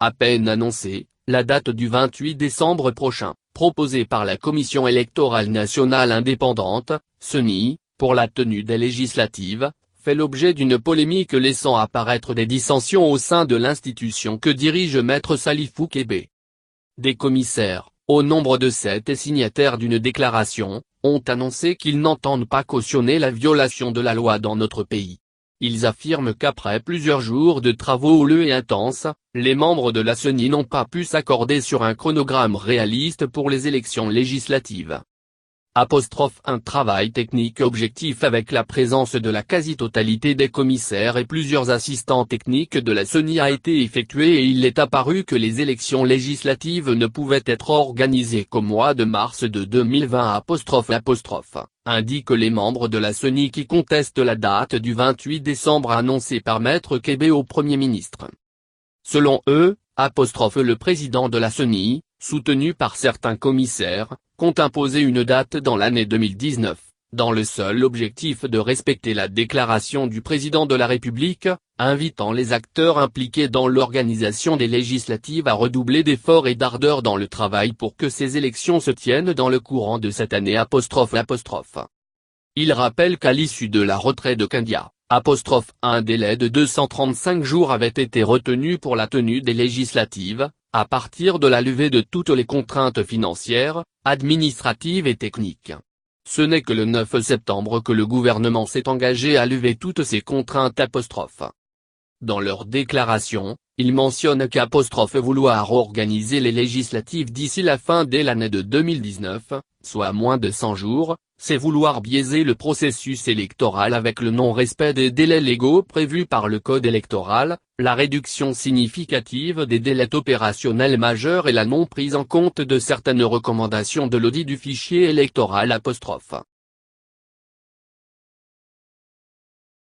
à peine annoncée, la date du 28 décembre prochain, proposée par la Commission électorale nationale indépendante, CENI, pour la tenue des législatives, fait l'objet d'une polémique laissant apparaître des dissensions au sein de l'institution que dirige Maître Salifou Kébé. Des commissaires, au nombre de 7 et signataires d'une déclaration, ont annoncé qu'ils n'entendent pas cautionner la violation de la loi dans notre pays. Ils affirment qu'après plusieurs jours de travaux houleux et intenses, les membres de la CENI n'ont pas pu s'accorder sur un chronogramme réaliste pour les élections législatives. Un travail technique objectif avec la présence de la quasi-totalité des commissaires et plusieurs assistants techniques de la CENI a été effectué et il est apparu que les élections législatives ne pouvaient être organisées qu'au mois de mars de 2020 », indiquent les membres de la CENI qui contestent la date du 28 décembre annoncée par Maître Kébé au Premier ministre. Selon eux, le président de la CENI, soutenu par certains commissaires, compte imposer une date dans l'année 2019, dans le seul objectif de respecter la déclaration du président de la République, invitant les acteurs impliqués dans l'organisation des législatives à redoubler d'efforts et d'ardeur dans le travail pour que ces élections se tiennent dans le courant de cette année. Il rappelle qu'à l'issue de la retrait de Kindia, un délai de 235 jours avait été retenu pour la tenue des législatives, à partir de la levée de toutes les contraintes financières, administratives et techniques. Ce n'est que le 9 septembre que le gouvernement s'est engagé à lever toutes ces contraintes. Dans leur déclaration, ils mentionnent vouloir organiser les législatives d'ici la fin de l'année de 2019, soit moins de 100 jours, c'est vouloir biaiser le processus électoral avec le non-respect des délais légaux prévus par le code électoral, la réduction significative des délais opérationnels majeurs et la non prise en compte de certaines recommandations de l'audit du fichier électoral.